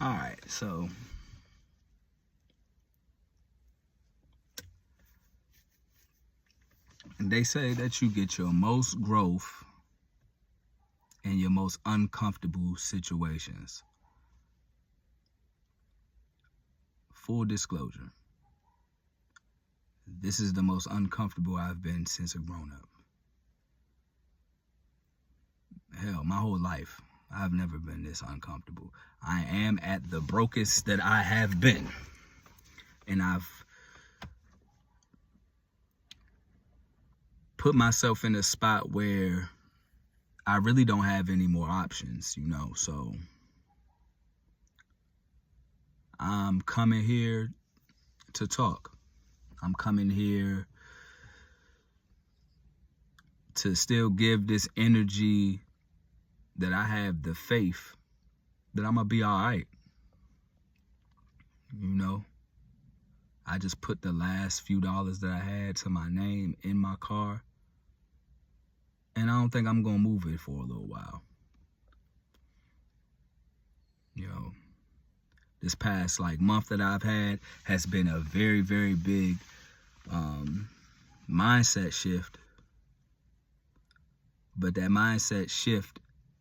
All right, so they say that you get your most growth in your most uncomfortable situations. Full disclosure, this is the most uncomfortable I've been since a grown up. Hell, my whole life, I've never been this uncomfortable. I am at the brokest that I have been. And I've put myself in a spot where I really don't have any more options, So I'm coming here to talk. I'm coming here to still give this energy that I have the faith that I'm going to be all right. I just put the last few dollars that I had to my name in my car, and I don't think I'm going to move it for a little while. This past month that I've had has been a very, very big mindset shift. But that mindset shift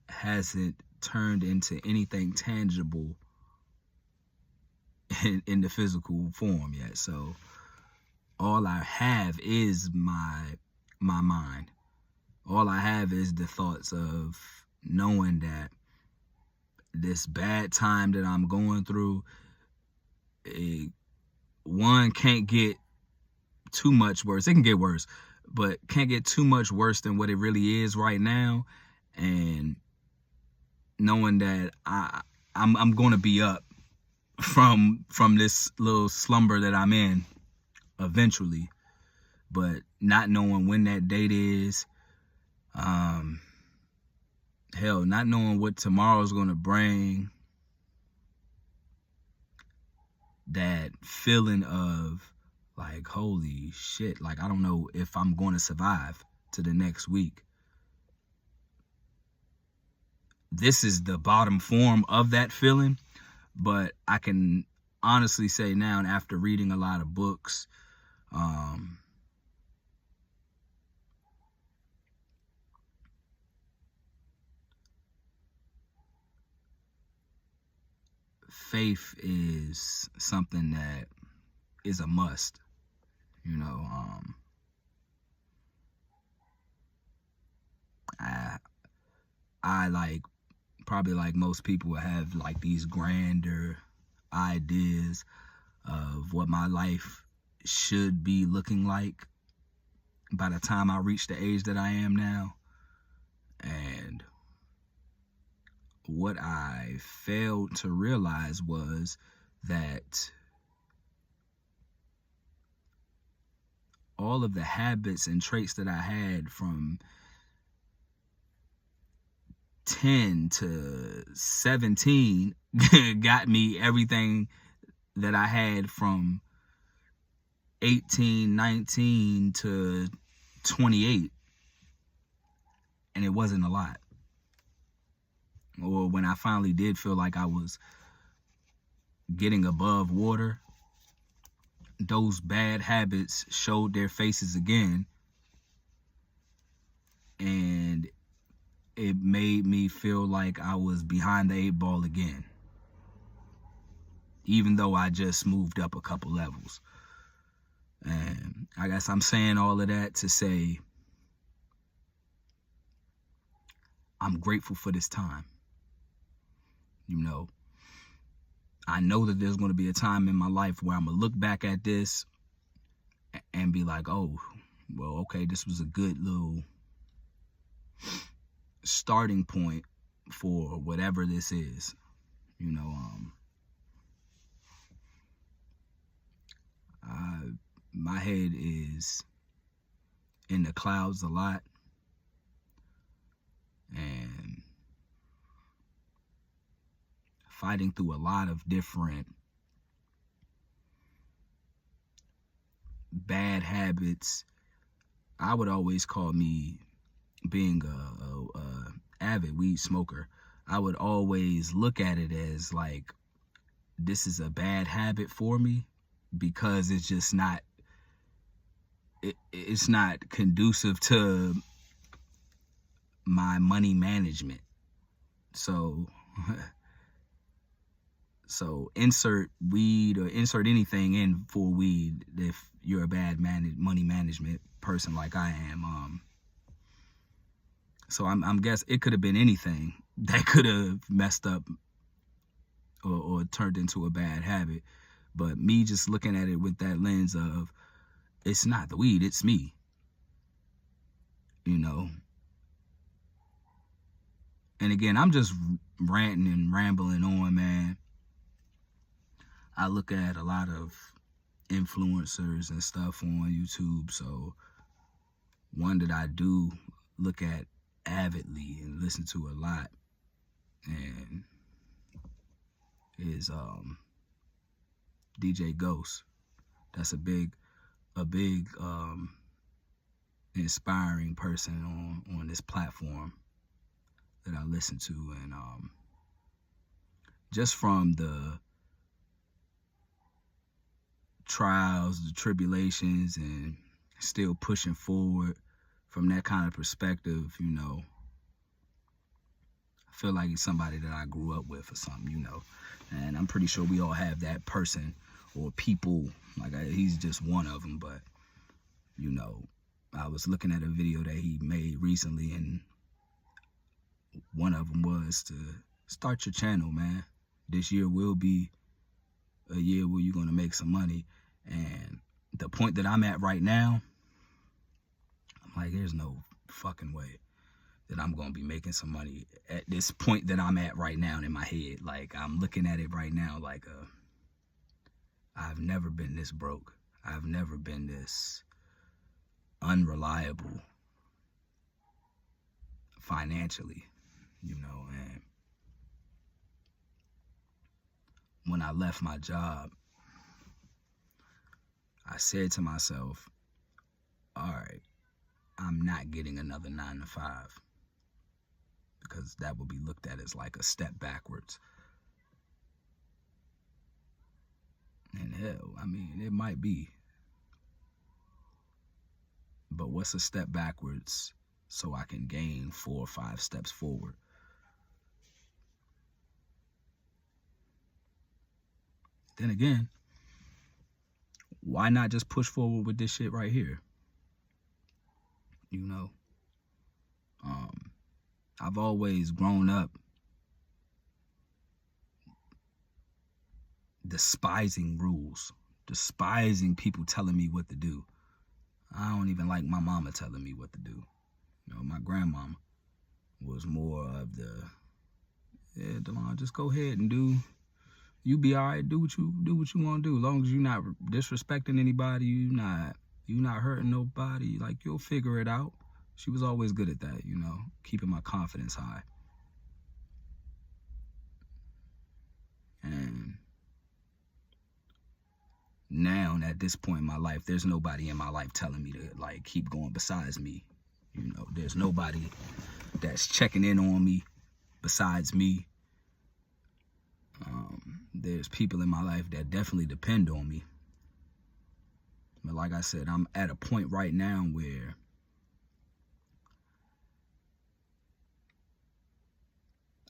hasn't turned into anything tangible in the physical form yet. So all I have is my mind. All I have is the thoughts of knowing that this bad time that I'm going through, one, can't get too much worse. It can get worse, but can't get too much worse than what it really is right now. And knowing that I'm going to be up from this little slumber that I'm in eventually, but not knowing when that date is, not knowing what tomorrow's going to bring, that feeling of holy shit, I don't know if I'm going to survive to the next week. This is the bottom form of that feeling, but I can honestly say now, and after reading a lot of books, faith is something that is a must. I probably most people have these grander ideas of what my life should be looking like by the time I reach the age that I am now. And what I failed to realize was that all of the habits and traits that I had from 10 to 17 got me everything that I had from 18, 19 to 28. And it wasn't a lot. Or when I finally did feel like I was getting above water, those bad habits showed their faces again. And it made me feel like I was behind the 8 ball again, even though I just moved up a couple levels. And I guess I'm saying all of that to say I'm grateful for this time. I know that there's going to be a time in my life where I'm going to look back at this and be like, oh, well, okay, this was a good little starting point for whatever this is. My head is in the clouds a lot, and fighting through a lot of different bad habits. I would always call me, being a avid weed smoker, I would always look at it as this is a bad habit for me, because it's just not, it's not conducive to my money management. So so insert weed or insert anything in for weed if you're a bad money management person like I am. So I'm guess it could have been anything that could have messed up or turned into a bad habit. But me just looking at it with that lens of, it's not the weed, it's me. You know. And again, I'm just ranting and rambling on, man. I look at a lot of influencers and stuff on YouTube. So one that I do look at avidly and listen to a lot and is DJ Ghost. That's a big inspiring person on this platform that I listen to. And just from the trials, the tribulations, and still pushing forward from that kind of perspective, you know, I feel like he's somebody that I grew up with or something, you know. And I'm pretty sure we all have that person or people, like he's just one of them. But, you know, I was looking at a video that he made recently, and one of them was to start your channel, man. This year will be a year where you're going to make some money. And the point that I'm at right now, I'm like, there's no fucking way that I'm going to be making some money at this point that I'm at right now in my head. Like, I'm looking at it right now like, I've never been this broke. I've never been this unreliable financially, you know. And when I left my job, I said to myself, all right, I'm not getting another 9 to 5, because that would be looked at as like a step backwards. And hell, I mean, it might be. But what's a step backwards so I can gain 4 or 5 steps forward? Then again, why not just push forward with this shit right here? You know, I've always grown up despising rules, despising people telling me what to do. I don't even like my mama telling me what to do. You know, my grandmama was more of the, yeah, Delon, just go ahead and do. You be all right. Do what you want to do. As long as you're not disrespecting anybody, you not hurting nobody. Like, you'll figure it out. She was always good at that, you know, keeping my confidence high. And now at this point in my life, there's nobody in my life telling me to like keep going besides me. You know, there's nobody that's checking in on me besides me. There's people in my life that definitely depend on me. But like I said, I'm at a point right now where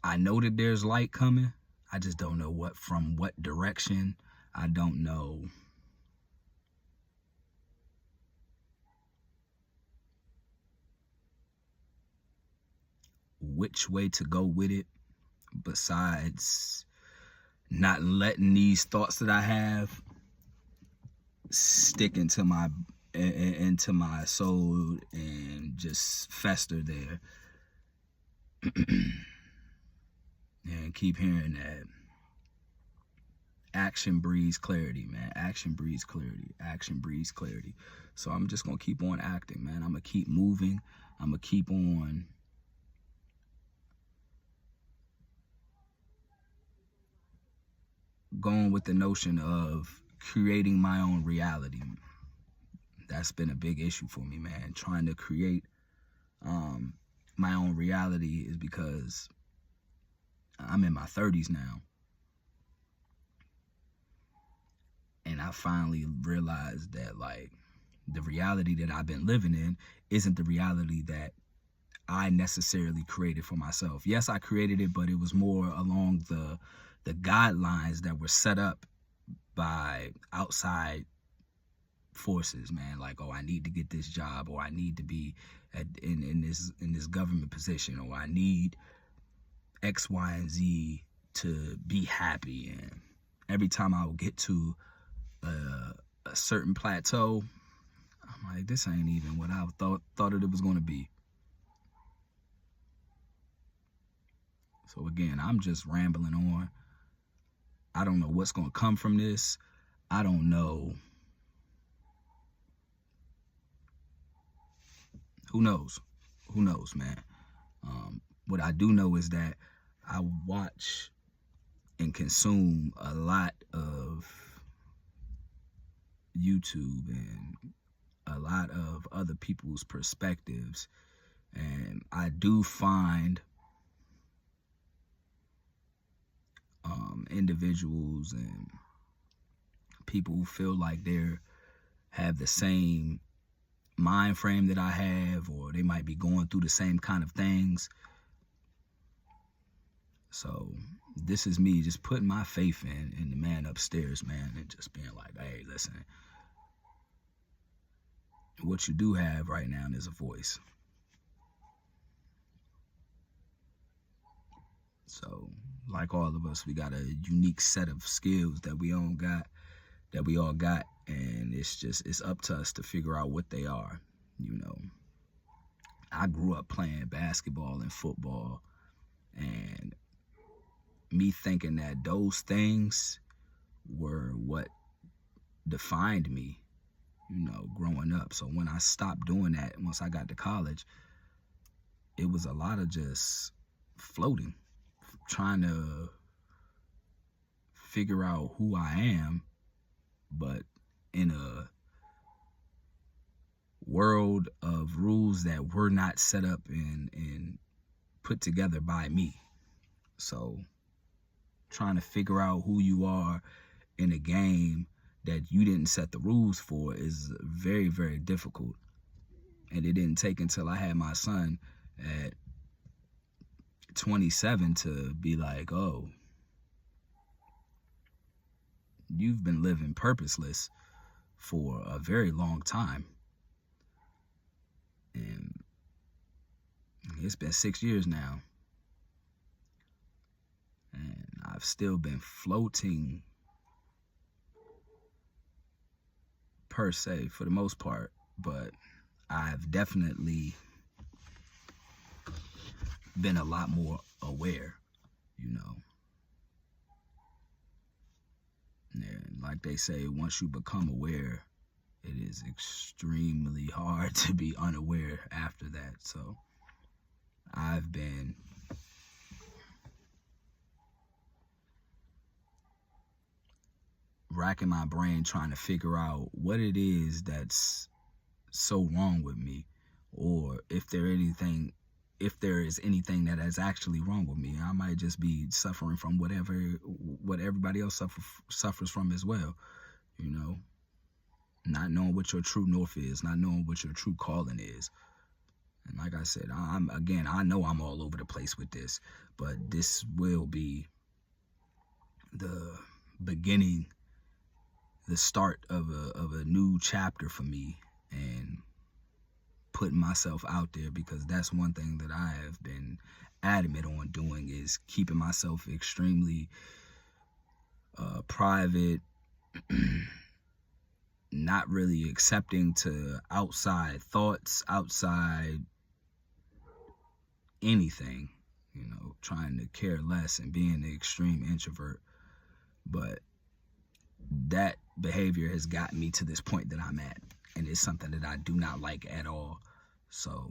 I know that there's light coming. I just don't know from what direction. I don't know which way to go with it, besides not letting these thoughts that I have stick into my soul and just fester there. And keep hearing that action breeds clarity, man. Action breeds clarity. Action breeds clarity. So I'm just going to keep on acting, man. I'm going to keep moving. I'm going to keep on going with the notion of creating my own reality. That's been a big issue for me, man. Trying to create my own reality is because I'm in my 30s now. I finally realized that, like, the reality that I've been living in isn't the reality that I necessarily created for myself. Yes, I created it, but it was more along the guidelines that were set up by outside forces, man. Like, oh, I need to get this job, or I need to be in this government position, or I need X, Y, and Z to be happy. And every time I would get to a certain plateau, I'm like, this ain't even what I thought it was going to be. So again, I'm just rambling on. I don't know what's going to come from this. I don't know. Who knows? Who knows, man? What I do know is that I watch and consume a lot of YouTube and a lot of other people's perspectives. And I do find individuals and people who feel like they have the same mind frame that I have, or they might be going through the same kind of things. So this is me just putting my faith in the man upstairs, man, and just being like, hey, listen, what you do have right now is a voice. So, like all of us, we got a unique set of skills that we all got, and it's up to us to figure out what they are. You know, I grew up playing basketball and football, and me thinking that those things were what defined me, you know, growing up. So when I stopped doing that, once I got to college, it was a lot of just floating, trying to figure out who I am, but in a world of rules that were not set up and put together by me. So trying to figure out who you are in a game that you didn't set the rules for is very, very difficult. And it didn't take until I had my son at 27 to be like, oh, you've been living purposeless for a very long time. And it's been 6 years now. And I've still been floating per se for the most part, but I've definitely been a lot more aware, you know. And like they say, once you become aware, it is extremely hard to be unaware after that. So I've been racking my brain trying to figure out what it is that's so wrong with me, or if there is anything that is actually wrong with me. I might just be suffering from what everybody else suffers from as well, you know. Not knowing what your true north is, not knowing what your true calling is. And like I said, I know I'm all over the place with this, but this will be the beginning, the start of a new chapter for me, and putting myself out there, because that's one thing that I have been adamant on doing, is keeping myself extremely private, not really accepting to outside thoughts, outside anything, you know, trying to care less and being an extreme introvert. But that behavior has gotten me to this point that I'm at, and it's something that I do not like at all. So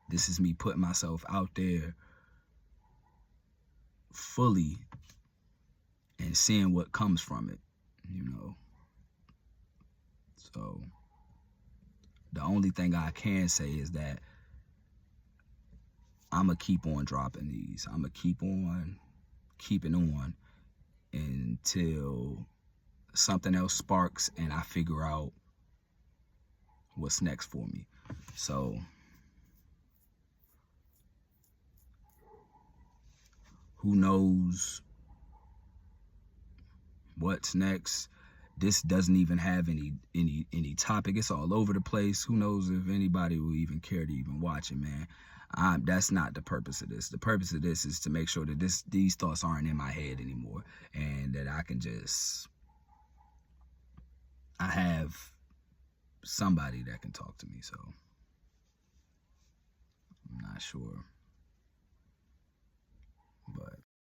this is me putting myself out there fully and seeing what comes from it, you know. So the only thing I can say is that I'm going to keep on dropping these. I'm going to keep on keeping on until something else sparks and I figure out what's next for me. So who knows what's next? This doesn't even have any topic. It's all over the place. Who knows if anybody will even care to even watch it, man. That's not the purpose of this. The purpose of this is to make sure that these thoughts aren't in my head anymore, and that I have somebody that can talk to me. So I'm not sure, but